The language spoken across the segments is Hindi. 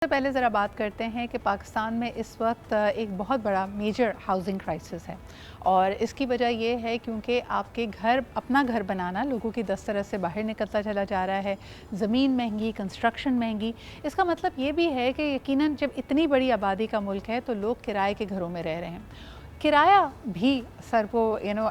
सबसे पहले ज़रा बात करते हैं कि पाकिस्तान में इस वक्त एक बहुत बड़ा मेजर हाउसिंग क्राइसिस है और इसकी वजह ये है क्योंकि आपके घर अपना घर बनाना लोगों की दस्तरस से बाहर निकलता चला जा रहा है। ज़मीन महंगी, कंस्ट्रक्शन महंगी। इसका मतलब ये भी है कि यकीनन जब इतनी बड़ी आबादी का मुल्क है तो लोग किराए के घरों में रह रहे हैं। किराया भी सर को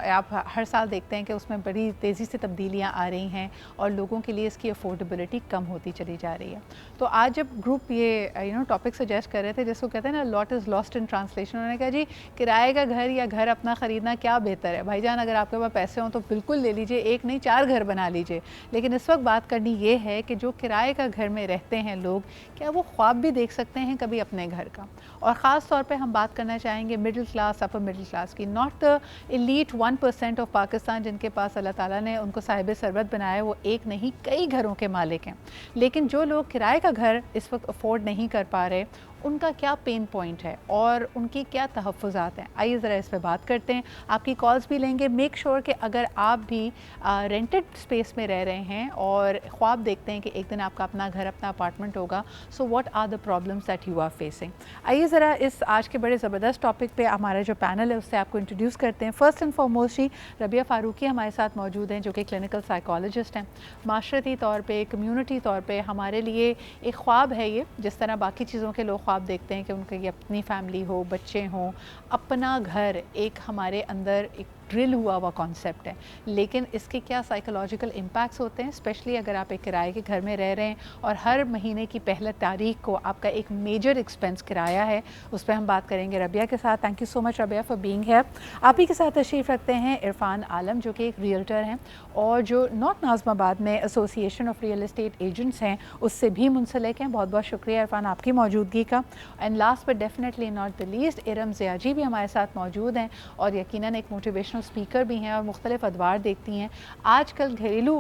आप हर साल देखते हैं कि उसमें बड़ी तेज़ी से तब्दीलियां आ रही हैं और लोगों के लिए इसकी अफोर्डेबिलिटी कम होती चली जा रही है। तो आज जब ग्रुप ये टॉपिक सजेस्ट कर रहे थे जिसको कहते हैं ना lot is lost in translation, उन्होंने कहा जी किराए का घर या घर अपना ख़रीदना क्या बेहतर है भाईजान, अगर आपके पास पैसे हों तो बिल्कुल ले लीजिए, एक नहीं 4 घर बना लीजिए। लेकिन इस वक्त बात करनी ये है कि जो किराए का घर में रहते हैं लोग, क्या वो ख्वाब भी देख सकते हैं कभी अपने घर का? और ख़ास तौर पे हम बात करना चाहेंगे middle class, upper middle class की, not the elite 1% of Pakistan जिनके पास अल्लाह ताला ने उनको साहिब सरबत बनाया, वो एक नहीं कई घरों के मालिक हैं। लेकिन जो लोग किराए का घर इस वक्त अफोर्ड नहीं कर पा रहे, उनका क्या पेन पॉइंट है और उनकी क्या तहफ़्फ़ुज़ात हैं, आइए ज़रा इस पर बात करते हैं। आपकी कॉल्स भी लेंगे। मेक श्योर कि अगर आप भी रेंटेड स्पेस में रह रहे हैं और ख्वाब देखते हैं कि एक दिन आपका अपना घर, अपना अपार्टमेंट होगा, so what are the problems that you are facing. आइए ज़रा इस आज के बड़े ज़बरदस्त टॉपिक पे हमारा जो पैनल है उससे आपको इंट्रोड्यूस करते हैं। फ़र्स्ट एंड फॉरमोस्ट ही रबिया फ़ारूकी हमारे साथ मौजूद हैं, जो कि क्लिनिकल साइकोलॉजिस्ट हैं। माशरती तौर पर, कम्यूनिटी तौर पर हमारे लिए एक ख्वाब है ये, जिस तरह बाकी चीज़ों के लोग ख्वाब देखते हैं कि उनकी अपनी फैमिली हो, बच्चे हों, अपना घर एक हमारे अंदर एक ड्रिल हुआ हुआ कॉन्सेप्ट है। लेकिन इसके क्या साइकोलॉजिकल इम्पैक्ट्स होते हैं, स्पेशली अगर आप एक किराए के घर में रह रहे हैं और हर महीने की पहली तारीख को आपका एक मेजर एक्सपेंस किराया है। उस पर हम बात करेंगे रबिया के साथ। Thank you so much Rabia for being here. आप ही के साथ तशरीफ़ रखते हैं इरफान आलम, जो कि एक रियल्टर हैं और जो नॉर्थ नाज़माबाद में association of real estate agents हैं उससे भी मुंसलिक हैं। बहुत बहुत शुक्रिया इरफान आपकी मौजूदगी का। And last but definitely not the least, Iram Ziaji भी हमारे साथ मौजूद हैं और यकीनन एक मोटिवेशनल स्पीकर भी हैं और मुख्तलिफ अदवार देखती हैं। आजकल घरेलू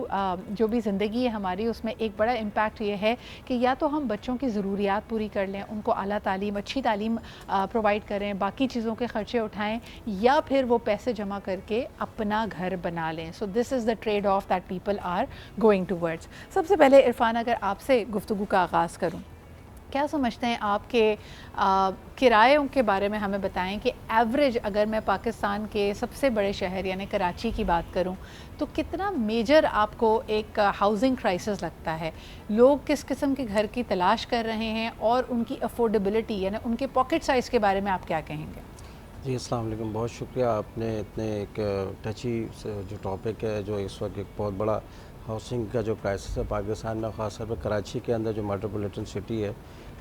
जो भी ज़िंदगी है हमारी, उसमें एक बड़ा इम्पैक्ट ये है कि या तो हम बच्चों की ज़रूरियात पूरी कर लें, उनको आला तालीम, अच्छी तालीम प्रोवाइड करें, बाकी चीज़ों के ख़र्चे उठाएं, या फिर वो पैसे जमा करके अपना घर बना लें। So this is the trade off that people are going towards. सबसे पहले इरफान, अगर आपसे गुफ्तगू का आगाज़ करूँ, क्या समझते हैं आपके किरायों के बारे में हमें बताएं कि एवरेज, अगर मैं पाकिस्तान के सबसे बड़े शहर यानी कराची की बात करूं, तो कितना मेजर आपको एक हाउसिंग क्राइसिस लगता है? लोग किस किस्म के घर की तलाश कर रहे हैं और उनकी अफोर्डेबिलिटी यानी उनके पॉकेट साइज़ के बारे में आप क्या कहेंगे? जी, अस्सलाम वालेकुम। बहुत शुक्रिया, आपने इतने एक टची जो टॉपिक है, जो इस वक्त एक बहुत बड़ा हाउसिंग का जो क्राइसिस है पाकिस्तान में, ख़ासतौर पर कराची के अंदर जो मेट्रोपॉलिटन सिटी है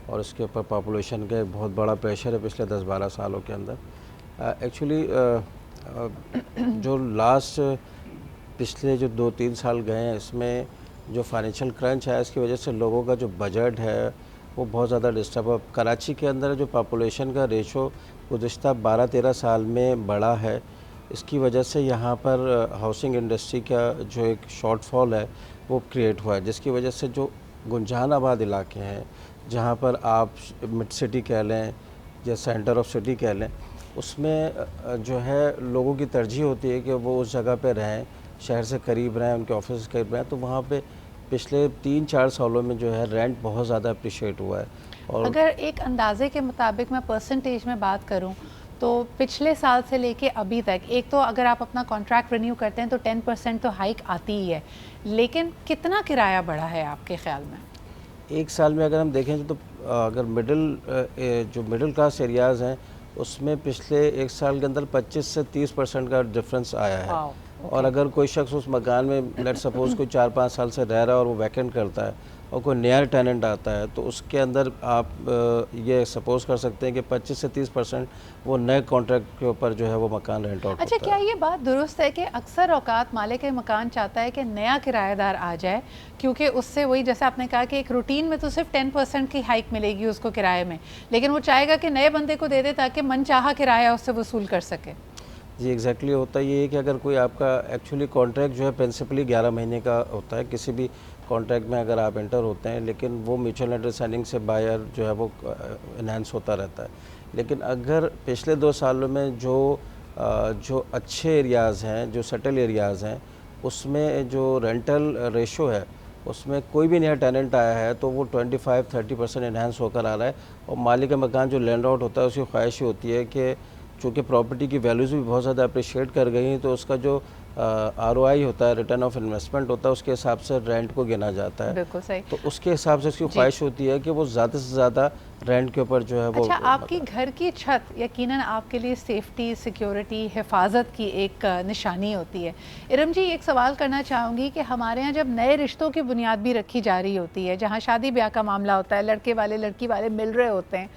और उसके ऊपर पॉपुलेशन का एक बहुत बड़ा प्रेशर है पिछले 10-12 सालों के अंदर। एक्चुअली जो लास्ट पिछले जो 2-3 साल गए हैं, इसमें जो फाइनेंशियल क्रंच है इसकी वजह से लोगों का जो बजट है वो बहुत ज़्यादा डिस्टर्ब है। कराची के अंदर जो पॉपुलेशन का रेशो गुज़िश्ता 12-13 साल में बढ़ा है, इसकी वजह से यहाँ पर हाउसिंग इंडस्ट्री का जो एक शॉर्टफॉल है वो क्रिएट हुआ है, जिसकी वजह से जो गुंजान आबाद इलाके हैं, जहाँ पर आप मिड सिटी कह लें या सेंटर ऑफ सिटी कह लें, उसमें जो है लोगों की तरजीह होती है कि वो उस जगह पे रहें, शहर से करीब रहें, उनके ऑफिस से करीब रहें। तो वहाँ पे पिछले 3-4 सालों में जो है रेंट बहुत ज़्यादा अप्रिशिएट हुआ है। और अगर एक अंदाजे के मुताबिक मैं परसेंटेज में बात करूं, तो पिछले साल से लेके अभी तक, एक तो अगर आप अपना कॉन्ट्रैक्ट रिन्यू करते हैं तो 10% तो हाइक आती ही है, लेकिन कितना किराया बढ़ा है आपके ख्याल में? एक साल में अगर हम देखें तो अगर जो मिडिल क्लास एरियाज़ हैं उसमें पिछले एक साल के अंदर 25 से 30% का डिफरेंस आया है। और अगर कोई शख्स उस मकान में लेट सपोज़ कोई 4-5 साल से रह रहा है और वो वैकेंट करता है और कोई नया टेनेंट आता है, तो उसके अंदर आप ये सपोज़ कर सकते हैं कि 25 से 30% वो नए कॉन्ट्रैक्ट के ऊपर जो है वो मकान रेंट आउट अच्छा, होता क्या है। ये बात दुरुस्त है कि अक्सर औकात मालिक मकान चाहता है कि नया किराएदार आ जाए, क्योंकि उससे वही जैसे आपने कहा कि एक रूटीन में तो सिर्फ 10% की हाइक मिलेगी उसको किराए में, लेकिन वो चाहेगा कि नए बंदे को दे दे ताकि मनचाहा किराया उससे वसूल कर सके? जी, एग्जैक्टली होता ये है कि अगर कोई आपका एक्चुअली कॉन्ट्रैक्ट जो है प्रिंसिपली 11 महीने का होता है किसी भी कॉन्ट्रैक्ट में अगर आप एंटर होते हैं, लेकिन वो म्यूचुअल अंडरस्टैंडिंग से बायर जो है वो इन्हांस होता रहता है। लेकिन अगर पिछले 2 सालों में जो अच्छे एरियाज़ हैं, जो सेटल एरियाज़ हैं, उसमें जो रेंटल रेशो है उसमें कोई भी नया टेनेंट आया है तो वो 25-30% एनहांस होकर आ रहा है। और मालिक मकान जो लैंड आउट होता है उसकी ख्वाहिश होती है कि चूँकि प्रॉपर्टी की वैल्यूज़ भी बहुत ज़्यादा अप्रिशिएट कर गई हैं, तो उसका जो ROI होता है, रिटर्न ऑफ इन्वेस्टमेंट होता है, उसके हिसाब से रेंट को गिना जाता है। बिल्कुल सही। तो उसके हिसाब से उसकी ख्वाहिश होती है कि वो ज़्यादा से ज़्यादा रेंट के ऊपर जो है वो। अच्छा, आपकी घर की छत यकीनन आपके लिए सेफ्टी, सिक्योरिटी, हिफाजत की एक निशानी होती है। इरम जी, एक सवाल करना चाहूँगी कि हमारे यहाँ जब नए रिश्तों की बुनियाद भी रखी जा रही होती है, जहाँ शादी ब्याह का मामला होता है, लड़के वाले लड़की वाले मिल रहे होते हैं,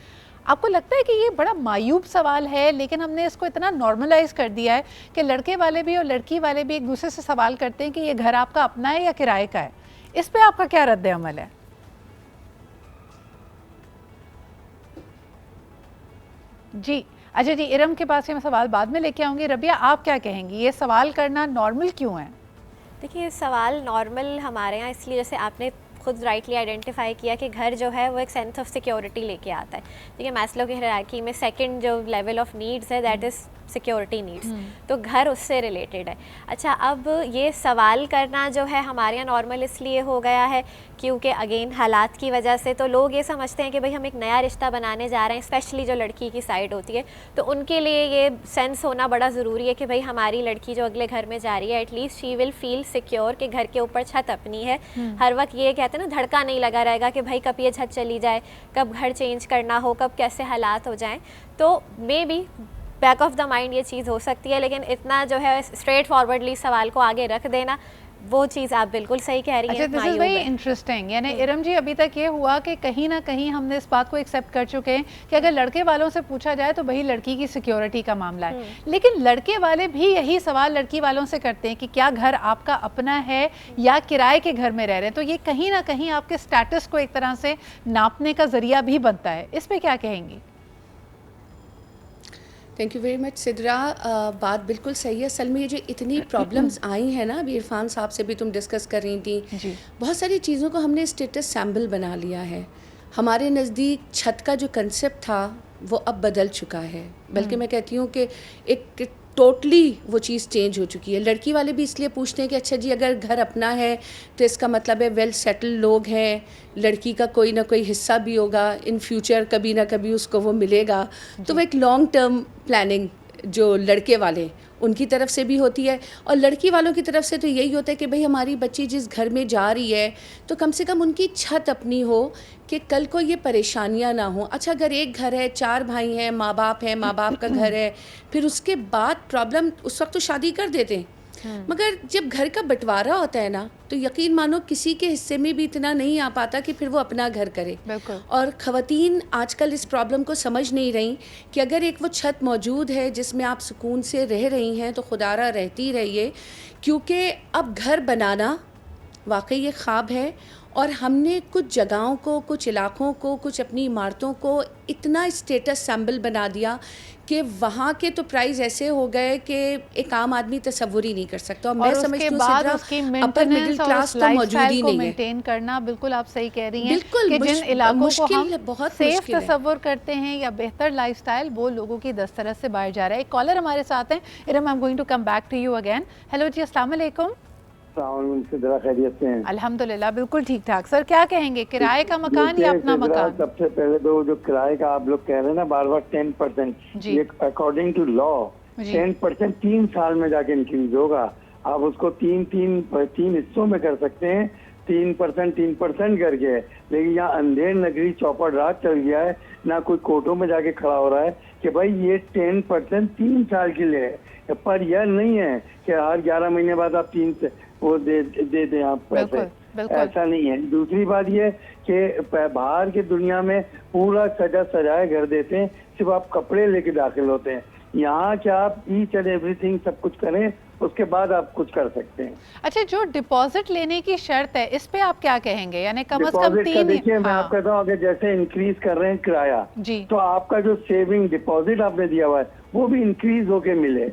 आपको लगता है कि ये बड़ा मायूब सवाल है, लेकिन हमने इसको इतना नॉर्मलाइज कर दिया है कि लड़के वाले भी और लड़की वाले भी एक दूसरे से सवाल करते हैं कि ये घर आपका अपना है या किराए का है? इस पे आपका क्या रद्द अमल है? जी अच्छा जी, इरम के पास से मैं सवाल बाद में लेके आऊँगी। रबिया, आप क्या कहेंगी, ये सवाल करना नॉर्मल क्यों है? देखिए, सवाल नॉर्मल हमारे यहाँ इसलिए, जैसे आपने खुद राइटली आइडेंटिफाई किया कि घर जो है वो एक सेंस ऑफ सिक्योरिटी लेके आता है। देखिए, मैस्लो की हायरार्की में सेकंड जो लेवल ऑफ नीड्स है दैट इज़ सिक्योरिटी नीड्स, तो घर उससे रिलेटेड है। अच्छा, अब ये सवाल करना जो है हमारे यहाँ नॉर्मल इसलिए हो गया है क्योंकि अगेन हालात की वजह से तो लोग ये समझते हैं कि भाई हम एक नया रिश्ता बनाने जा रहे हैं, स्पेशली जो लड़की की साइड होती है, तो उनके लिए ये सेंस होना बड़ा ज़रूरी है कि भाई हमारी लड़की जो अगले घर में जा रही है at least she will feel secure कि घर के ऊपर छत अपनी है। हर वक्त ये कहते हैं ना, धड़का नहीं लगा रहेगा कि भाई कब ये छत चली जाए, कब घर चेंज करना हो, कब कैसे हालात हो जाएं। तो may be back of the mind ये चीज़ हो सकती है, लेकिन इतना जो है स्ट्रेट फॉरवर्डली सवाल को आगे रख देना, वो चीज़ आप बिल्कुल सही कह रही हैं। अच्छा, दिस इज वेरी इंटरेस्टिंग। यानी इरम जी, अभी तक ये हुआ कि कहीं ना कहीं हमने इस बात को एक्सेप्ट कर चुके हैं कि अगर लड़के वालों से पूछा जाए तो वही लड़की की सिक्योरिटी का मामला है, लेकिन लड़के वाले भी यही सवाल लड़की वालों से करते हैं कि क्या घर आपका अपना है या किराए के घर में रह रहे हैं। तो ये कहीं ना कहीं आपके स्टेटस को एक तरह से नापने का जरिया भी बनता है। इस पर क्या कहेंगी? Thank you very much Sidra. बात बिल्कुल सही है। असल में ये जो इतनी प्रॉब्लम्स आई हैं ना, अभी इरफान साहब से भी तुम डिस्कस कर रही थी जी। बहुत सारी चीज़ों को हमने स्टेटस सैम्बल बना लिया है। हमारे नज़दीक छत का जो कंसेप्ट था वो अब बदल चुका है, बल्कि मैं कहती हूँ कि एक टोटली वो चीज़ चेंज हो चुकी है। लड़की वाले भी इसलिए पूछते हैं कि अच्छा जी, अगर घर अपना है तो इसका मतलब है वेल सेटल लोग हैं, लड़की का कोई ना कोई हिस्सा भी होगा, इन फ्यूचर कभी ना कभी उसको वो मिलेगा। तो वो एक लॉन्ग टर्म प्लानिंग जो लड़के वाले उनकी तरफ से भी होती है, और लड़की वालों की तरफ से तो यही होता है कि भाई हमारी बच्ची जिस घर में जा रही है तो कम से कम उनकी छत अपनी हो कि कल को ये परेशानियां ना हो। अच्छा, अगर एक घर है, 4 भाई हैं, माँ बाप हैं, माँ बाप का घर है, फिर उसके बाद प्रॉब्लम, उस वक्त तो शादी कर देते हैं, मगर जब घर का बंटवारा होता है ना, तो यकीन मानो किसी के हिस्से में भी इतना नहीं आ पाता कि फिर वो अपना घर करे। और ख़वातीन आजकल इस प्रॉब्लम को समझ नहीं रही कि अगर एक वो छत मौजूद है जिसमें आप सुकून से रह रही हैं तो खुदारा रहती रहिए, क्योंकि अब घर बनाना वाकई ये ख्वाब है। और हमने कुछ जगहों को, कुछ इलाकों को, कुछ अपनी इमारतों को इतना स्टेटस सैम्बल बना दिया कि वहाँ के तो प्राइस ऐसे हो गए कि एक आम आदमी तसव्वुर ही नहीं कर सकता। और मैं समझती हूँ अपर मिडिल क्लास तो मौजूद ही नहीं है। मेंटेन करना, बिल्कुल आप सही कह रही हैं, बिल्कुल कि जिन इलाकों को हम बहुत सेफ तसव्वुर करते हैं या बेहतर लाइफस्टाइल, वो लोगों की दस्तरस से बाहर जा रहा है। एक कॉलर हमारे साथ हैं। Iram, I am going to come back to you again. Hello जी, अस्सलाम वालेकुम। खैरियत से हैं? अल्हम्दुलिल्लाह, बिल्कुल ठीक ठाक। सर, क्या कहेंगे, किराए का मकान या अपना मकान? सबसे पहले तो जो किराए का आप लोग कह रहे हैं ना बार बार 10%, ये अकॉर्डिंग टू लॉ 10% 3 साल में जाके इंक्रीज होगा। आप उसको तीन हिस्सों में कर सकते हैं, 3% करके। लेकिन यहाँ अंधेर नगरी चौपड़ रात चल गया है, ना कोई कोर्टों में जाके खड़ा हो रहा है कि भाई ये 10% 3 साल के लिए है, पर यह नहीं है कि हर 11 महीने बाद आप 3 से वो दे दें आप पैसे, ऐसा नहीं है। दूसरी बात ये कि बाहर की दुनिया में पूरा सजाए घर देते हैं, सिर्फ आप कपड़े लेके दाखिल होते हैं। यहाँ क्या आप ईच एंड एवरीथिंग सब कुछ करें, उसके बाद आप कुछ कर सकते हैं। अच्छा, जो डिपॉजिट लेने की शर्त है, इस पे आप क्या कहेंगे? यानी कम से कम 3। देखिए, मैं आप कहता हूँ अगर जैसे इंक्रीज कर रहे हैं किराया, तो आपका जो सेविंग डिपॉजिट आपने दिया हुआ है वो भी इंक्रीज होके मिले।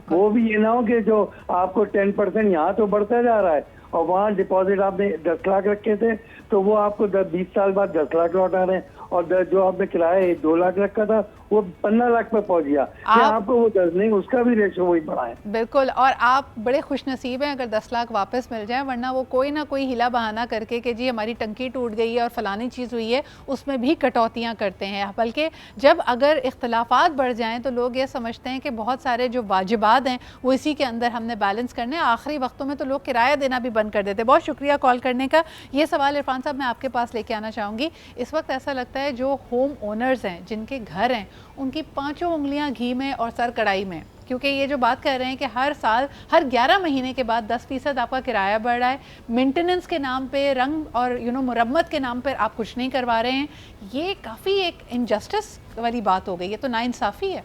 वो भी ये ना हो कि जो आपको 10% यहाँ तो बढ़ता जा रहा है और वहाँ डिपॉजिट आपने 10 लाख रखे थे तो वो आपको 20 साल बाद 10 लाख लौटा रहे हैं, और जो आपने किराया 2 लाख रखा था वो 15 लाख पे पहुंच गया। आपको वो 10 नहीं, उसका भी रेशो वही बढ़ा है। बिल्कुल, और आप बड़े खुशनसीब हैं अगर 10 लाख वापस मिल जाए, वरना वो कोई ना कोई हिला बहाना करके कि जी हमारी टंकी टूट गई है और फलानी चीज़ हुई है, उसमें भी कटौतियाँ करते हैं। बल्कि जब अगर इख्तलाफात बढ़ जाएँ तो लोग ये समझते हैं कि बहुत सारे जो वाजिबात हैं वो इसी के अंदर हमने बैलेंस करने, आखिरी वक्तों में तो लोग किराया देना भी बंद कर देते। बहुत शुक्रिया कॉल करने का। ये सवाल इरफान साहब मैं आपके पास लेके आना चाहूँगी। इस वक्त ऐसा लगता है जो होम ओनर्स हैं, जिनके घर हैं, उनकी पाँचों उंगलियां घी में और सर कढ़ाई में, क्योंकि ये जो बात कर रहे हैं कि हर साल हर 11 महीने के बाद 10% आपका किराया बढ़ रहा है, मेंटेनेंस के नाम पे, रंग और मुरम्मत के नाम पर आप कुछ नहीं करवा रहे हैं, ये काफ़ी एक इनजस्टिस वाली बात हो गई है। तो नाइंसाफ़ी है।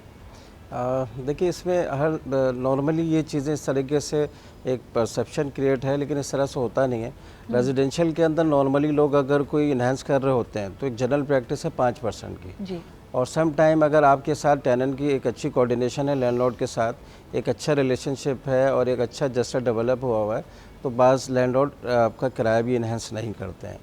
देखिए, इसमें हर नॉर्मली ये चीज़ें इस तरीके से एक परसेप्शन क्रिएट है, लेकिन इस तरह से होता नहीं है। रेजिडेंशियल के अंदर नॉर्मली लोग अगर कोई इन्हेंस कर रहे होते हैं तो एक जनरल प्रैक्टिस है 5% की जी। और सम टाइम अगर आपके साथ टेनेंट की एक अच्छी कोऑर्डिनेशन है, लैंडलॉर्ड के साथ एक अच्छा रिलेशनशिप है और एक अच्छा जस्टर डेवलप हुआ है, तो बाज़ लैंडलॉर्ड आपका किराया भी इन्हेंस नहीं करते हैं।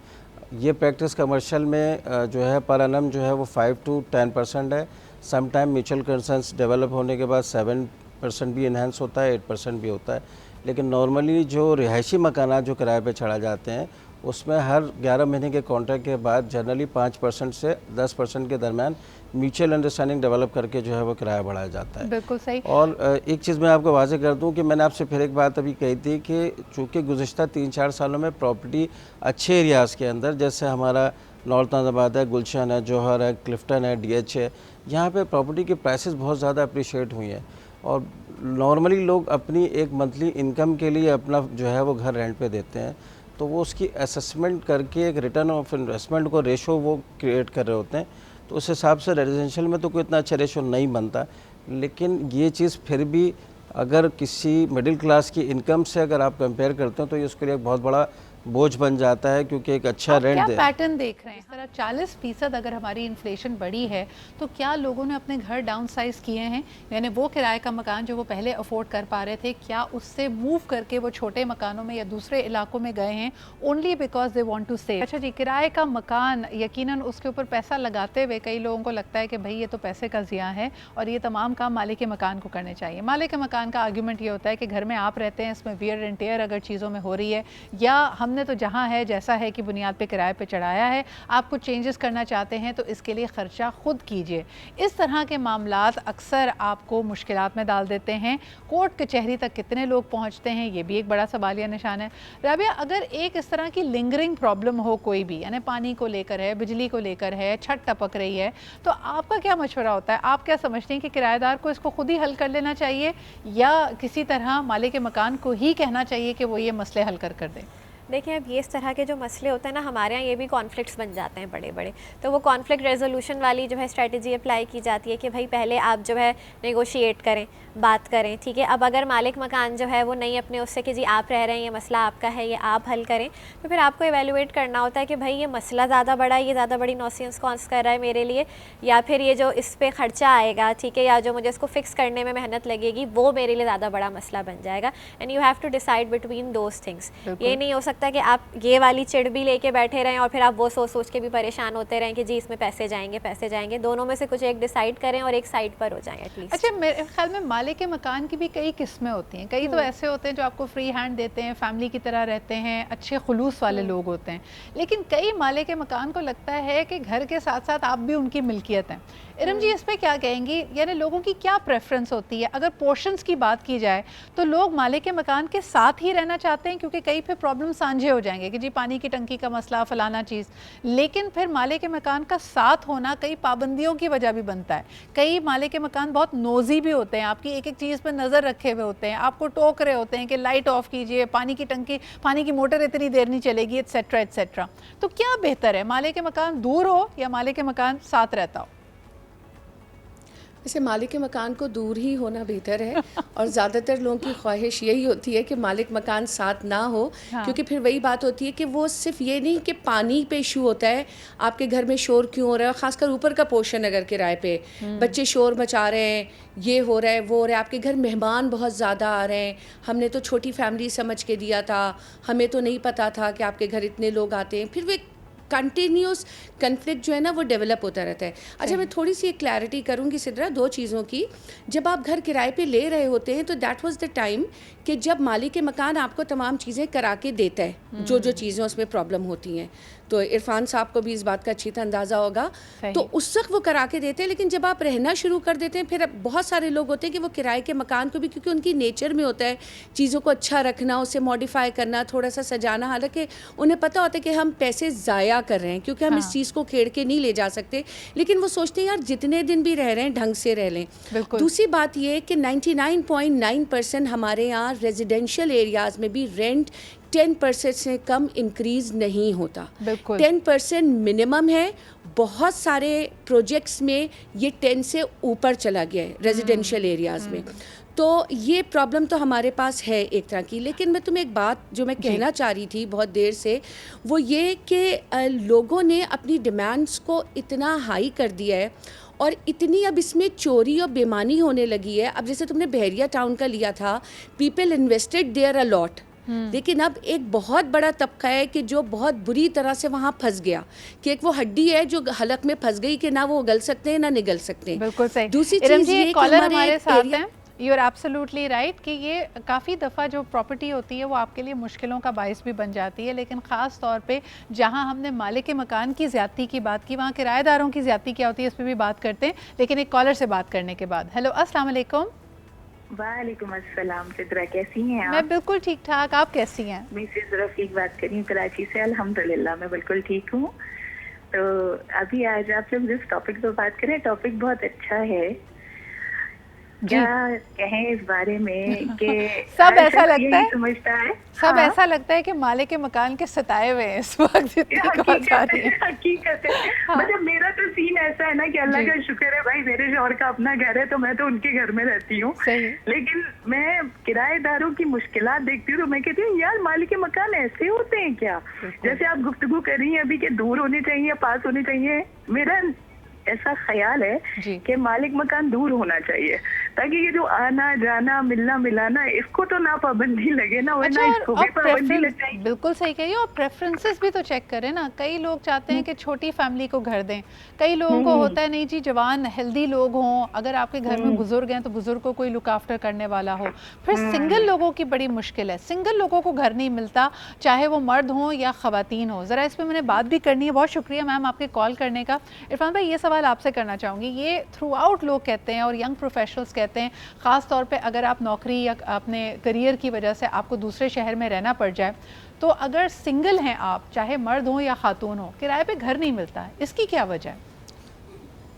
ये प्रैक्टिस कमर्शियल में जो है पर एनम जो है वो 5 to 10% है। Some time mutual concerns develop होने के बाद 7% भी इन्हेंस होता है, 8% भी होता है। लेकिन नॉर्मली जो रिहायशी मकानात जो किराए पे चढ़ा जाते हैं उसमें हर 11 महीने के कॉन्ट्रैक्ट के बाद जनरली 5% से 10% के दरमियान म्यूचुअल अंडरस्टैंडिंग डेवलप करके जो है वो किराया बढ़ाया जाता है। बिल्कुल सही। और एक चीज़ मैं आपको वाज़ेह कर दूं कि मैंने आपसे फिर एक बात अभी कही थी कि चूँकि गुज़िश्ता 3-4 सालों में प्रॉपर्टी अच्छे एरियाज़ के अंदर, जैसे हमारा नॉर्थ नाज़ाबाद है, गुलशन है, जौहर है, क्लिफ्टन है, DH है, यहाँ पे प्रॉपर्टी की प्राइसेस बहुत ज़्यादा अप्रिशिएट हुई हैं और नॉर्मली लोग अपनी एक मंथली इनकम के लिए अपना जो है वो घर रेंट पे देते हैं, तो वो उसकी असेसमेंट करके एक रिटर्न ऑफ इन्वेस्टमेंट को रेशो वो क्रिएट कर रहे होते हैं। तो उस हिसाब से रेजिडेंशियल में तो कोई इतना अच्छा रेशो नहीं बनता, लेकिन ये चीज़ फिर भी अगर किसी मिडिल क्लास की इनकम से अगर आप कंपेयर करते हो तो ये उसके लिए एक बहुत बड़ा बोझ बन जाता है, क्योंकि एक अच्छा रेंट क्या पैटर्न देख रहे हैं इस तरह 40% अगर हमारी इन्फ्लेशन बढ़ी है तो क्या लोगों ने अपने घर डाउन साइज किए हैं, यानी वो किराए का मकान जो वो पहले अफोर्ड कर पा रहे थे क्या उससे मूव करके वो छोटे मकानों में या दूसरे इलाकों में गए हैं only because they want to save. अच्छा जी, किराए का मकान यकीनन उसके ऊपर पैसा लगाते हुए कई लोगों को लगता है कि भाई ये तो पैसे का ज़िया है और ये तमाम काम मालिक के मकान को करने चाहिए। मालिक के मकान का आर्ग्यूमेंट ये होता है कि घर में आप रहते हैं, इसमें वियर एंड टेयर अगर चीज़ों में हो रही है या हम हमने तो जहाँ है जैसा है कि बुनियाद पे किराए पे चढ़ाया है, आप कुछ चेंजेस करना चाहते हैं तो इसके लिए ख़र्चा खुद कीजिए। इस तरह के मामलात अक्सर आपको मुश्किलात में डाल देते हैं। कोर्ट कचहरी तक कितने लोग पहुँचते हैं ये भी एक बड़ा सवालिया निशान है। राबिया, अगर एक इस तरह की लिंगरिंग प्रॉब्लम हो कोई भी, यानी पानी को लेकर है, बिजली को लेकर है, छत टपक रही है, तो आपका क्या मशवरा होता है? आप क्या समझते हैं कि किराएदार को इसको खुद ही हल कर लेना चाहिए या किसी तरह मालिक मकान को ही कहना चाहिए कि वो ये मसले हल कर दे? देखिए, अब ये इस तरह के जो मसले होते हैं ना, हमारे यहाँ ये भी कॉन्फ्लिक्ट्स बन जाते हैं बड़े बड़े, तो वो कॉन्फ्लिक्ट रेजोल्यूशन वाली जो है स्ट्रेटजी अप्लाई की जाती है कि भाई पहले आप जो है नेगोशिएट करें, बात करें, ठीक है। अब अगर मालिक मकान जो है वो नहीं अपने उससे कि जी आप रह रहे हैं, ये मसला आपका है, ये आप हल करें, तो फिर आपको एवेलुएट करना होता है कि भाई ये मसला ज़्यादा बड़ा है, ये ज़्यादा बड़ी नॉसियंस कॉन्स कर रहा है मेरे लिए, या फिर ये जो इस पर ख़र्चा आएगा, ठीक है, या जो मुझे इसको फिक्स करने में मेहनत लगेगी वो मेरे लिए ज़्यादा बड़ा मसला बन जाएगा। And you have to decide between those things. ये नहीं हो सकता कि आप ये वाली चिड़ भी लेके बैठे रहें और फिर आप वो सोच सोच के भी परेशान होते रहें कि जी इसमें पैसे जाएंगे। दोनों में से कुछ एक डिसाइड करें और एक साइड पर हो जाएं एटलीस्ट। अच्छा, मेरे ख्याल में मालिक के मकान की भी कई किस्में होती हैं। कई तो ऐसे होते हैं जो आपको फ्री हैंड देते हैं, फैमिली की तरह रहते हैं, अच्छे खुलूस वाले लोग होते हैं, लेकिन कई मालिक के मकान को लगता है कि घर के साथ साथ आप भी उनकी मिल्कियत हैं। इरम जी, इस पे क्या कहेंगी? यानी लोगों की क्या प्रेफरेंस होती है? अगर पोर्शंस की बात की जाए तो लोग मालिक के मकान के साथ ही रहना चाहते हैं क्योंकि कई फिर प्रॉब्लम साझे हो जाएंगे कि जी पानी की टंकी का मसला, फलाना चीज़, लेकिन फिर मालिक के मकान का साथ होना कई पाबंदियों की वजह भी बनता है। कई मालिक के मकान बहुत नोजी भी होते हैं, आपकी एक एक चीज़ पर नज़र रखे हुए होते हैं, आपको टोक रहे होते हैं कि लाइट ऑफ कीजिए, पानी की टंकी, पानी की मोटर इतनी देर नहीं चलेगी, एट्सेट्रा एट्सेट्रा। तो क्या बेहतर है, मालिक के मकान दूर हो या मालिक के मकान साथ रहता हो? वैसे मालिक के मकान को दूर ही होना बेहतर है और ज़्यादातर लोगों की ख्वाहिश यही होती है कि मालिक मकान साथ ना हो। हाँ। क्योंकि फिर वही बात होती है कि वो सिर्फ ये नहीं कि पानी पे इशू होता है, आपके घर में शोर क्यों हो रहा है, ख़ासकर ऊपर का पोर्शन अगर किराए पे बच्चे शोर मचा रहे हैं, ये हो रहा है, वो हो रहा है, आपके घर मेहमान बहुत ज़्यादा आ रहे हैं, हमने तो छोटी फैमिली समझ के दिया था, हमें तो नहीं पता था कि आपके घर इतने लोग आते हैं। फिर वो कंटिन्यूस कन्फ्लिक्ट जो है ना वो डेवलप होता रहता है। अच्छा, मैं थोड़ी सी क्लैरिटी करूँगी सिद्रा 2 चीज़ों की। जब आप घर किराए पे ले रहे होते हैं तो दैट वाज द टाइम कि जब मालिक मकान आपको तमाम चीज़ें करा के देता है, जो जो चीज़ें उसमें प्रॉब्लम होती हैं। तो इरफान साहब को भी इस बात का अच्छी तरह अंदाज़ा होगा। तो उस वक्त वो करा के देते हैं, लेकिन जब आप रहना शुरू कर देते हैं, फिर अब बहुत सारे लोग होते हैं कि वो किराए के मकान को भी, क्योंकि उनकी नेचर में होता है चीज़ों को अच्छा रखना, उसे मॉडिफाई करना, थोड़ा सा सजाना, हालांकि उन्हें पता होता है कि हम पैसे ज़ाया कर रहे हैं क्योंकि हम इस चीज़ को खेड़ के नहीं ले जा सकते, लेकिन वो सोचते हैं यार जितने दिन भी रह रहे हैं ढंग से रह लें। दूसरी बात ये है कि 99.9% हमारे यहाँ रेजिडेंशियल एरियाज़ में भी रेंट 10% से कम इंक्रीज़ नहीं होता। 10% मिनिमम है। बहुत सारे प्रोजेक्ट्स में ये 10 से ऊपर चला गया है रेजिडेंशियल एरियाज़ में। तो ये प्रॉब्लम तो हमारे पास है एक तरह की। लेकिन मैं तुम्हें एक बात जो मैं कहना चाह रही थी बहुत देर से, वो ये कि लोगों ने अपनी डिमांड्स को इतना हाई कर दिया है और इतनी अब इसमें चोरी और बेईमानी होने लगी है। अब जैसे तुमने बहरिया टाउन का लिया था, people invested there a lot, लेकिन अब एक बहुत बड़ा तबका है कि जो बहुत बुरी तरह से वहाँ फंस गया, कि एक वो हड्डी है जो हलक में फंस गई कि ना वो गल सकते हैं ना निगल सकते हैं। बिल्कुल सही। दूसरी चीज़ ये कि हमारे साथ हैं, यू आर एब्सोल्युटली राइट कि ये काफ़ी दफ़ा जो प्रॉपर्टी होती है वो आपके लिए मुश्किलों का बायस भी बन जाती है, लेकिन ख़ास तौर पे जहाँ हमने मालिक मकान की ज़्यादती की बात की, वहाँ किराएदारों की ज़्यादती क्या होती है इस पर भी बात करते हैं, लेकिन एक कॉलर से बात करने के बाद। हेलो, अस्सलाम वालेकुम। वालेकुम अस्सलाम। चित्रा कैसी हैं आप? मैं बिल्कुल ठीक ठाक, आप कैसी हैं? मिसेस रफीक बात कर रही हूँ कराची से। अल्हम्दुलिल्लाह मैं बिल्कुल ठीक हूँ। तो अभी आज आप जब जिस टॉपिक पर बात करें, टॉपिक बहुत अच्छा है। क्या कहें इस बारे में कि सब ऐसा लगता है, समझता है सब ऐसा लगता है कि मालिक के मकान के सताए हुए हैं इस वक्त। हकीकत है। मतलब मेरा तो सीन ऐसा है ना कि अल्लाह का शुक्र है भाई, मेरे शौहर का अपना घर है तो मैं तो उनके घर में रहती हूँ, लेकिन मैं किराएदारों की मुश्किलात देखती हूँ तो मैं कहती हूँ यार मालिक के मकान ऐसे होते हैं क्या? जैसे आप गुफ्तगू कर रही हैं अभी कि दूर होने चाहिए, पास होने चाहिए। मेरा ऐसा ख्याल है कि मालिक मकान दूर होना चाहिए ताकि ये जो आना जाना मिलना मिलाना इसको तो ना पाबंदी लगे ना, वरना इसको भी पाबंदी लग जाएगी। बिल्कुल सही कही। और प्रेफरेंसेस भी तो चेक करें ना। कई लोग चाहते हैं कि छोटी फैमिली को घर दें, कई लोगों को होता है नहीं जी जवान हेल्दी लोग हों, अगर आपके घर में बुजुर्ग हैं तो बुजुर्ग को कोई लुक आफ्टर करने वाला हो। फिर सिंगल लोगों की बड़ी मुश्किल है, सिंगल लोगों को घर नहीं मिलता, चाहे वो मर्द हों या ख़वातीन हो। ज़रा इस पर मैंने बात भी करनी है। बहुत शुक्रिया मैम आपके कॉल करने का। इरफान भाई ये सवाल आपसे करना चाहूँगी, ये थ्रू आउट लोग कहते हैं और यंग प्रोफेशनल्स कहते हैं, ख़ास तौर पे अगर आप नौकरी या अपने करियर की वजह से आपको दूसरे शहर में रहना पड़ जाए, तो अगर सिंगल हैं आप, चाहे मर्द हो या खातून हो, किराए पे घर नहीं मिलता है, इसकी क्या वजह है?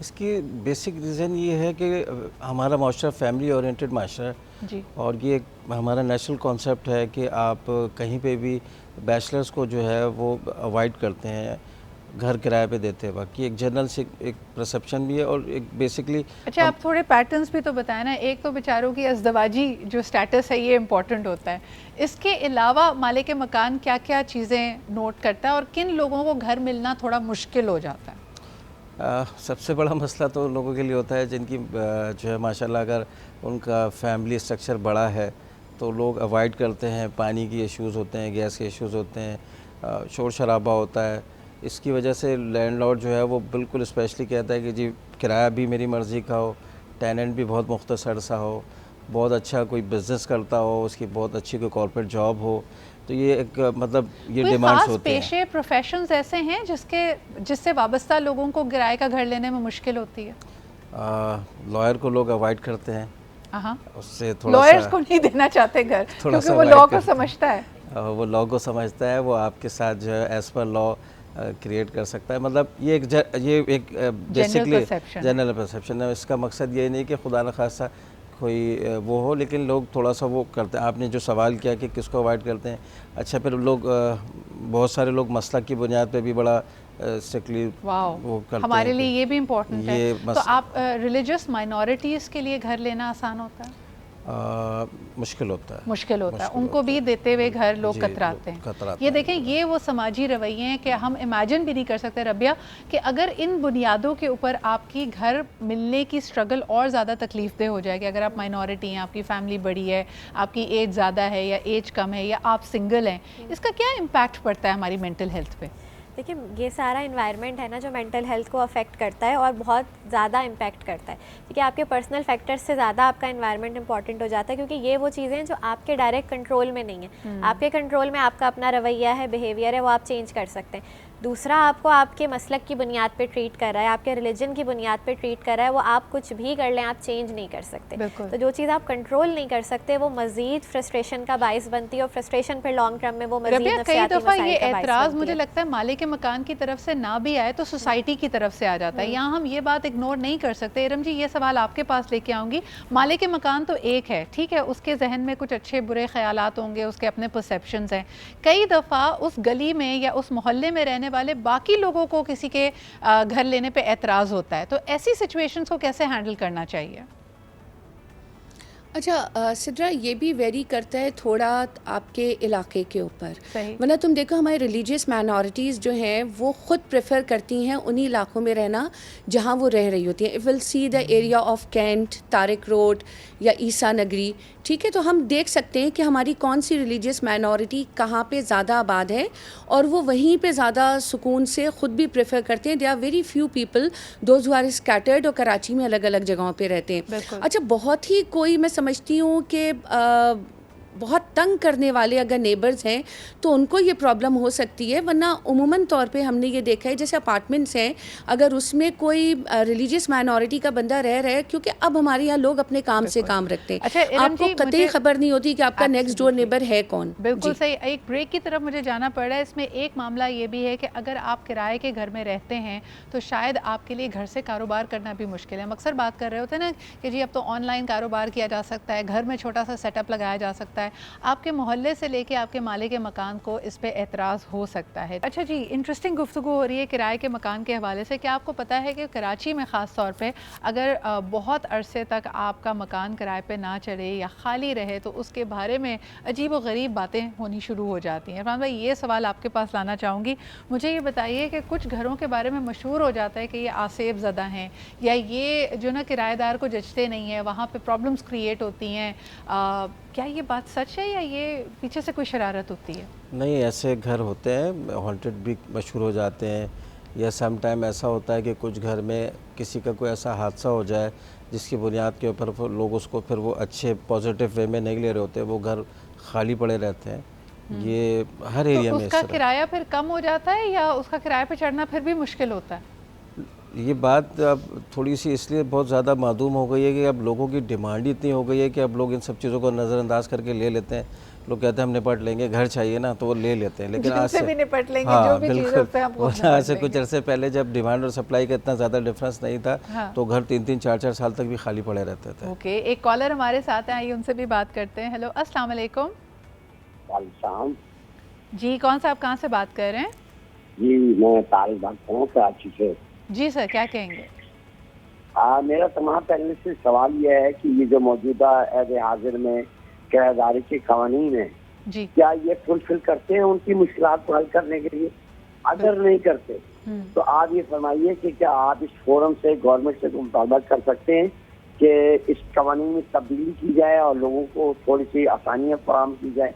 इसकी बेसिक रीज़न ये है कि हमारा माशरा फैमिली ओरिएंटेड माशरा है जी, और ये हमारा नेशनल कॉन्सेप्ट है कि आप कहीं पे भी बैचलर्स को जो है वो अवॉइड करते हैं, घर किराए पे देते हैं। बाकी एक जनरल से एक परसेप्शन भी है और एक बेसिकली। अच्छा, आप थोड़े पैटर्न्स भी तो बताएं ना। एक तो बेचारों की अज़दवाजी जो स्टेटस है ये इम्पोर्टेंट होता है, इसके अलावा मालिक मकान क्या क्या चीज़ें नोट करता है और किन लोगों को घर मिलना थोड़ा मुश्किल हो जाता है? सबसे बड़ा मसला तो लोगों के लिए होता है जिनकी जो है माशाल्लाह अगर उनका फैमिली स्ट्रक्चर बड़ा है तो लोग अवॉइड करते हैं। पानी की इश्यूज़ होते हैं, गैस के इश्यूज़ होते हैं, शोर शराबा होता है। इसकी वजह से लैंडलॉर्ड जो है वो बिल्कुल स्पेशली कहता है कि जी किराया भी मेरी मर्ज़ी का हो, टेनेंट भी बहुत मुख्तसर सा हो, बहुत अच्छा कोई बिज़नेस करता हो, उसकी बहुत अच्छी कोई कॉर्पोरेट जॉब हो। तो ये एक मतलब ये डिमांड्स होते हैं। पेशे प्रोफेशंस ऐसे हैं जिससे वाबस्ता लोगों को किराए का घर लेने में मुश्किल होती है? लॉयर को लोग अवॉइड करते हैं, उससे थोड़ा लॉयर्स को नहीं देना चाहते घर क्योंकि वो लॉ को समझता है, वो लॉ को समझता है, वो आपके साथ जो है एज़ पर लॉ क्रिएट कर सकता है। मतलब ये एक बेसिकली जनरल परसेप्शन है। इसका मकसद ये नहीं कि खुदा न खास्ता कोई वो हो, लेकिन लोग थोड़ा सा वो करते हैं। आपने जो सवाल किया कि किसको अवॉइड करते हैं, अच्छा फिर लोग बहुत सारे लोग मसलक की बुनियाद पे भी बड़ा स्ट्रिक्टली वो करते हैं। हमारे लिए ये भी इम्पोर्टेंट है। तो आप रिलीजियस माइनॉरिटीज़ के लिए घर लेना आसान होता है? मुश्किल होता है, उनको भी देते हुए घर लोग कतराते हैं। ये देखें, ये वो समाजी रवैये हैं कि हम इमेजिन भी नहीं कर सकते रबिया कि अगर इन बुनियादों के ऊपर आपकी घर मिलने की स्ट्रगल और ज़्यादा तकलीफदेह हो जाएगी। अगर आप माइनॉरिटी हैं, आपकी फैमिली बड़ी है, आपकी एज ज़्यादा है या एज कम है या आप सिंगल हैं, इसका क्या इम्पैक्ट पड़ता है हमारी मेंटल हेल्थ पे? देखिए ये सारा इन्वायरमेंट है ना जो मेंटल हेल्थ को अफेक्ट करता है और बहुत ज़्यादा इम्पैक्ट करता है, क्योंकि आपके पर्सनल फैक्टर्स से ज़्यादा आपका इन्वायरमेंट इंपॉर्टेंट हो जाता है, क्योंकि ये वो चीज़ें हैं जो आपके डायरेक्ट कंट्रोल में नहीं है। आपके कंट्रोल में आपका अपना रवैया है, बिहेवियर है, वो आप चेंज कर सकते हैं। दूसरा, आपको आपके मसलक की बुनियाद पे ट्रीट कर रहा है, आपके रिलीजन की बुनियाद पे ट्रीट कर रहा है, वो आप कुछ भी कर लें आप चेंज नहीं कर सकते। तो जो चीज़ आप कंट्रोल नहीं कर सकते वो मज़ीद फ्रस्ट्रेशन का बाइस बनती है, और फ्रस्ट्रेशन फिर लॉन्ग टर्म में वो मज़ीद कई दफ़ा ये एतराज़ मुझे लगता है मालिक मकान की तरफ से ना भी आए तो सोसाइटी की तरफ से आ जाता है। यहाँ हम ये बात इग्नोर नहीं कर सकते। इरम जी, ये सवाल आपके पास लेके आऊँगी। मालिक मकान तो एक है, ठीक है, उसके जहन में कुछ अच्छे बुरे ख्यालात होंगे, उसके अपने परसेप्शंस हैं। कई दफ़ा उस गली में या उस मोहल्ले में रहने वाले बाकी लोगों को किसी के घर लेने पे एतराज़ होता है, तो ऐसी सिचुएशंस को कैसे हैंडल करना चाहिए? अच्छा सिद्रा, ये भी वेरी करता है थोड़ा आपके इलाके के ऊपर, वरना तुम देखो हमारे रिलीजियस माइनॉरिटीज़ जो हैं वो ख़ुद प्रेफर करती हैं उन्हीं इलाकों में रहना जहाँ वो रह रही होती हैं। If will see the area of cantt, Tariq road या ईसा नगरी, ठीक है, तो हम देख सकते हैं कि हमारी कौन सी रिलीजियस माइनॉरिटी कहाँ पे ज़्यादा आबाद है और वो वहीं पे ज़्यादा सुकून से ख़ुद भी प्रेफर करते हैं। They are very few people those who are scattered, और कराची में अलग अलग जगहों पे रहते हैं। अच्छा, बहुत ही कोई मैं समझती हूँ कि बहुत तंग करने वाले अगर नेबर्स हैं तो उनको ये प्रॉब्लम हो सकती है, वरना उमूमन तौर पे हमने ये देखा है जैसे अपार्टमेंट्स हैं, अगर उसमें कोई रिलीजियस माइनॉरिटी का बंदा रह रहा है, क्योंकि अब हमारे यहाँ लोग अपने काम से काम रखते हैं। अच्छा, आपको कतई खबर नहीं होती कि आपका नेक्स्ट डोर नेबर है कौन। बिल्कुल सही। एक ब्रेक की तरफ मुझे जाना पड़ रहा है। इसमें एक मामला ये भी है कि अगर आप किराए के घर में रहते हैं तो शायद आपके लिए घर से कारोबार करना भी मुश्किल है। हम अक्सर बात कर रहे होते हैं ना कि जी अब तो ऑनलाइन कारोबार किया जा सकता है, घर में छोटा सा सेटअप लगाया जा सकता है। आपके मोहल्ले से लेके आपके मालिक के मकान को इस पे एतराज़ हो सकता है। अच्छा जी, इंटरेस्टिंग गुफ्तगू हो रही है किराए के मकान के हवाले से। क्या आपको पता है कि कराची में ख़ास तौर पे अगर बहुत अरसे तक आपका मकान किराए पे ना चले या ख़ाली रहे तो उसके बारे में अजीब व गरीब बातें होनी शुरू हो जाती हैं। इरफान भाई, ये सवाल आपके पास लाना चाहूँगी। मुझे ये बताइए कि कुछ घरों के बारे में मशहूर हो जाता है कि ये आसेब ज़दा हैं या ये जो ना किराएदार को जचते नहीं है, वहाँ पर प्रॉब्लम्स क्रिएट होती हैं। क्या ये बात सच है या ये पीछे से कोई शरारत होती है? नहीं, ऐसे घर होते हैं, हॉन्टेड भी मशहूर हो जाते हैं, या सम टाइम ऐसा होता है कि कुछ घर में किसी का कोई ऐसा हादसा हो जाए जिसकी बुनियाद के ऊपर लोग उसको फिर वो अच्छे पॉजिटिव वे में नहीं ले रहे होते, वो घर खाली पड़े रहते हैं। ये हर एरिया में उसका किराया फिर कम हो जाता है या उसका किराए पे चढ़ना फिर भी मुश्किल होता है? ये बात अब थोड़ी सी इसलिए बहुत ज़्यादा मालूम हो गई है कि अब लोगों की डिमांड इतनी हो गई है कि अब लोग इन सब चीज़ों को नज़रअंदाज करके ले लेते हैं। लोग कहते हैं हम निपट लेंगे, घर चाहिए ना, तो वो ले लेते हैं। लेकिन आज से भी निपट लेंगे, हाँ, जो भी चीज़ें उससे हम आज से कुछ अरसे पहले जब डिमांड और सप्लाई का इतना ज़्यादा डिफरेंस नहीं था, हाँ, तो घर 3-3, 4-4 साल तक भी खाली पड़े रहते थे। ओके, एक कॉलर हमारे साथ हैं, आइए उनसे भी बात करते हैं। हेलो, अस्सलाम वालेकुम। जी, कौन सा, आप कहाँ से बात कर रहे हैं? जी, मैं तारिक बात कर रहा हूँ कराची से। जी सर, क्या कहेंगे? मेरा तमाम पहले से सवाल यह है कि ये जो मौजूदा ऐद हाजिर में किराएदारी के कानून है, क्या ये फुलफिल करते हैं उनकी मुश्किलात को हल करने के लिए? अगर नहीं करते तो आप ये फरमाइए कि क्या आप इस फोरम से गवर्नमेंट से मुतालबा कर सकते हैं कि इस कानून में तब्दीली की जाए और लोगों को थोड़ी सी आसानियाँ फराहम की जाए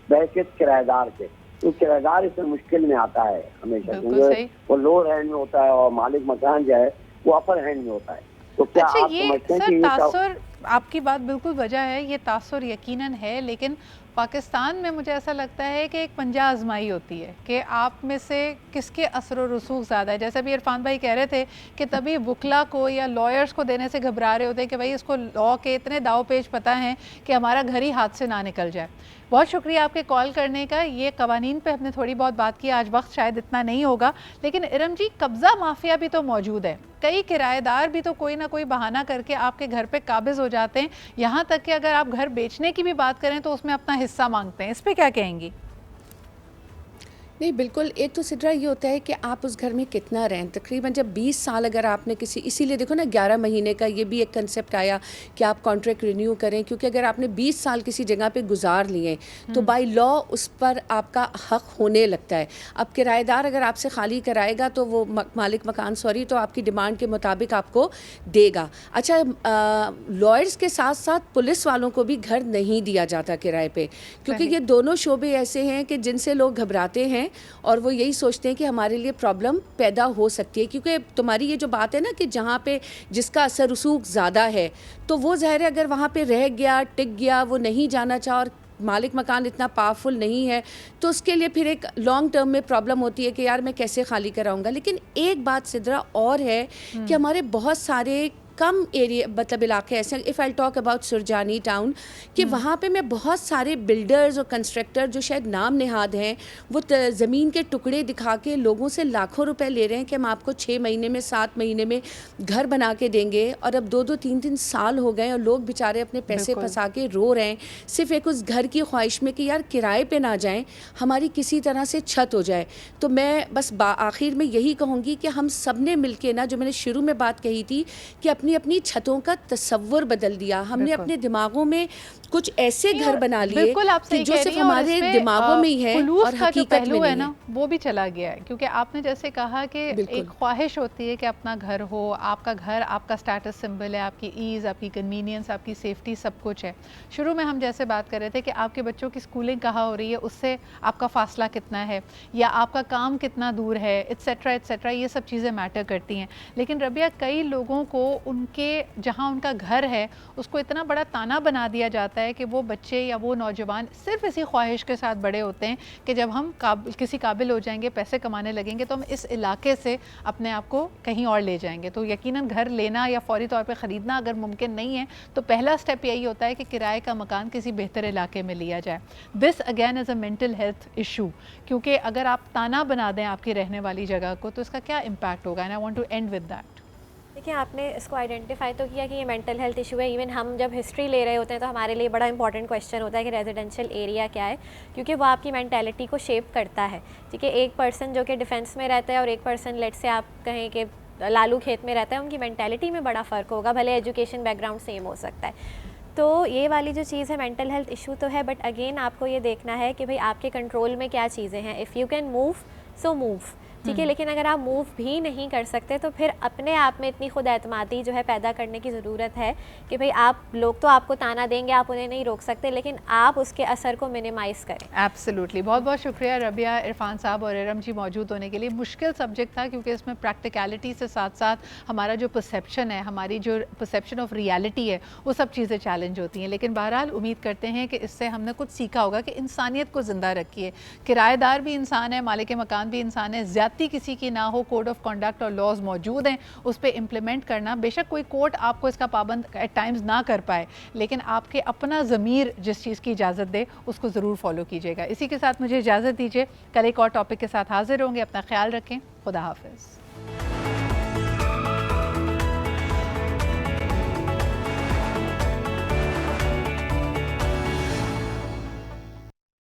बहकियत किराएदार के? तो किराएदार इसमें मुश्किल में आता है हमेशा, क्योंकि वो लोअर हैंड में होता है और मालिक मकान जो है वो अपर हैंड में होता है। तो क्या अच्छा, आप समझते हैं कि ये तासुर, आपकी बात बिल्कुल वजह है, ये तासुर यकीनन है, लेकिन पाकिस्तान में मुझे ऐसा लगता है कि एक पंजा आजमाई होती है कि आप में से किसके असर और रसूख ज़्यादा है। जैसे अभी इरफान भाई कह रहे थे कि तभी वकला को या लॉयर्स को देने से घबरा रहे होते हैं कि भाई इसको लॉ के इतने दाव पेच पता हैं कि हमारा घर ही हाथ से ना निकल जाए। बहुत शुक्रिया आपके कॉल करने का। ये कवानीन पे हमने थोड़ी बहुत बात की, आज वक्त शायद इतना नहीं होगा, लेकिन इरम जी, कब्ज़ा माफिया भी तो मौजूद है। कई किराएदार भी तो कोई ना कोई बहाना करके आपके घर पे काबिज हो जाते हैं, यहाँ तक कि अगर आप घर बेचने की भी बात करें तो उसमें अपना हिस्सा मांगते हैं। इस पे क्या कहेंगी? नहीं, बिल्कुल। एक तो सिद्रा ये होता है कि आप उस घर में कितना रहें। तकरीबन जब 20 साल अगर आपने किसी, इसीलिए देखो ना 11 महीने का ये भी एक कंसेप्ट आया कि आप कॉन्ट्रैक्ट रिन्यू करें, क्योंकि अगर आपने 20 साल किसी जगह पे गुजार लिए तो बाय लॉ उस पर आपका हक होने लगता है। अब किराएदार अगर आपसे खाली कराएगा तो वो मालिक मकान तो आपकी डिमांड के मुताबिक आपको देगा। अच्छा, लॉयर्स के साथ साथ पुलिस वालों को भी घर नहीं दिया जाता किराए पर, क्योंकि ये दोनों शोबे ऐसे हैं कि जिनसे लोग घबराते हैं हैं और वो यही सोचते हैं कि हमारे लिए प्रॉब्लम पैदा हो सकती है, क्योंकि तुम्हारी ये जो बात है ना कि जहाँ पे जिसका असर रसूख ज़्यादा है तो वो ज़ाहिर है अगर वहाँ पे रह गया, टिक गया, वो नहीं जाना चाहा और मालिक मकान इतना पावरफुल नहीं है तो उसके लिए फिर एक लॉन्ग टर्म में प्रॉब्लम होती है कि यार मैं कैसे खाली कराऊंगा। लेकिन एक बात सिद्रा और है कि हमारे बहुत सारे कम एरिया मतलब इलाके ऐसे, if I talk about Surjani town, कि वहाँ पे मैं बहुत सारे बिल्डर्स और कंस्ट्रक्टर जो शायद नाम निहाद हैं वो ज़मीन के टुकड़े दिखा के लोगों से लाखों रुपए ले रहे हैं कि हम आपको 6 महीने में 7 महीने में घर बना के देंगे, और अब 2-2 3-3 साल हो गए और लोग बेचारे अपने पैसे फंसा के रो रहे हैं सिर्फ एक उस घर की ख्वाहिश में कि यार किराए पे ना जाएं, हमारी किसी तरह से छत हो जाए। तो मैं बस आखिर में यही कहूँगी कि हम सब ने मिल के ना, जो मैंने शुरू में बात कही थी कि अपनी छतों का तस्वर बदल दिया, हमने अपने दिमागों में कुछ ऐसे घर बना लिए कि जो सिर्फ हमारे दिमागों में ही है और हकीकत में नहीं है, वो भी चला गया है। क्योंकि आपने जैसे कहा कि एक ख्वाहिश होती है कि अपना घर हो, आपका घर आपका स्टेटस सिंबल है, आपकी ईज़, आपकी कन्वीनियंस, आपकी सेफ्टी, सब कुछ है। शुरू में हम जैसे बात कर रहे थे कि आपके बच्चों की स्कूलिंग कहाँ हो रही है, उससे आपका फासला कितना है या आपका काम कितना दूर है, एट्सेट्रा एट्सेट्रा, ये सब चीज़ें मैटर करती हैं। लेकिन रबिया, कई लोगों को उनके जहाँ उनका घर है उसको इतना बड़ा ताना बना दिया जाता है कि वो बच्चे या वो नौजवान सिर्फ इसी ख्वाहिश के साथ बड़े होते हैं कि जब हम किसी काबिल हो जाएंगे, पैसे कमाने लगेंगे तो हम इस इलाके से अपने आप को कहीं और ले जाएंगे। तो यकीनन घर लेना या फौरी तौर पे ख़रीदना अगर मुमकिन नहीं है तो पहला स्टेप यही होता है कि किराए का मकान किसी बेहतर इलाके में लिया जाए। This again is a mental health issue, क्योंकि अगर आप ताना बना दें आपकी रहने वाली जगह को तो इसका क्या इम्पैक्ट होगा। And I want to end with that. देखिए, आपने इसको आइडेंटिफाई तो किया कि ये मेंटल हेल्थ इशू है। इवन हम जब हिस्ट्री ले रहे होते हैं तो हमारे लिए बड़ा इंपॉर्टेंट क्वेश्चन होता है कि रेजिडेंशियल एरिया क्या है, क्योंकि वो आपकी मेंटालिटी को शेप करता है। ठीक है, एक पर्सन जो कि डिफेंस में रहता है और एक पर्सन लेट से आप कहें कि लालू खेत में रहता है, उनकी मेंटालिटी में बड़ा फ़र्क होगा, भले एजुकेशन बैकग्राउंड सेम हो सकता है। तो ये वाली जो चीज़ है मेंटल हेल्थ इशू तो है, बट अगेन आपको ये देखना है कि भाई आपके कंट्रोल में क्या चीज़ें हैं। If you can move so move, ठीक है, लेकिन अगर आप मूव भी नहीं कर सकते तो फिर अपने आप में इतनी खुद एतमादी जो है पैदा करने की ज़रूरत है कि भाई आप लोग तो आपको ताना देंगे, आप उन्हें नहीं रोक सकते, लेकिन आप उसके असर को मिनिमाइज़ करें। एब्सोल्युटली। बहुत बहुत शुक्रिया रबिया, इरफान साहब और इरम जी मौजूद होने के लिए। मुश्किल सब्जेक्ट था क्योंकि इसमें प्रैक्टिकलिटी से साथ साथ हमारा जो परसेप्शन है, हमारी जो परसेप्शन ऑफ रियलिटी है, वो सब चीज़ें चैलेंज होती हैं। लेकिन बहरहाल उम्मीद करते हैं कि इससे हमने कुछ सीखा होगा कि इंसानियत को ज़िंदा रखिए। किराएदार भी इंसान है, मालिक मकान भी इंसान है, किसी की ना हो, कोड ऑफ कंडक्ट और लॉज मौजूद हैं, उस पर इम्प्लीमेंट करना। बेशक कोई कोर्ट आपको इसका पाबंद एट टाइम्स ना कर पाए, लेकिन आपके अपना ज़मीर जिस चीज़ की इजाज़त दे उसको ज़रूर फॉलो कीजिएगा। इसी के साथ मुझे इजाज़त दीजिए, कल एक और टॉपिक के साथ हाजिर होंगे। अपना ख्याल रखें, खुदा हाफिज़।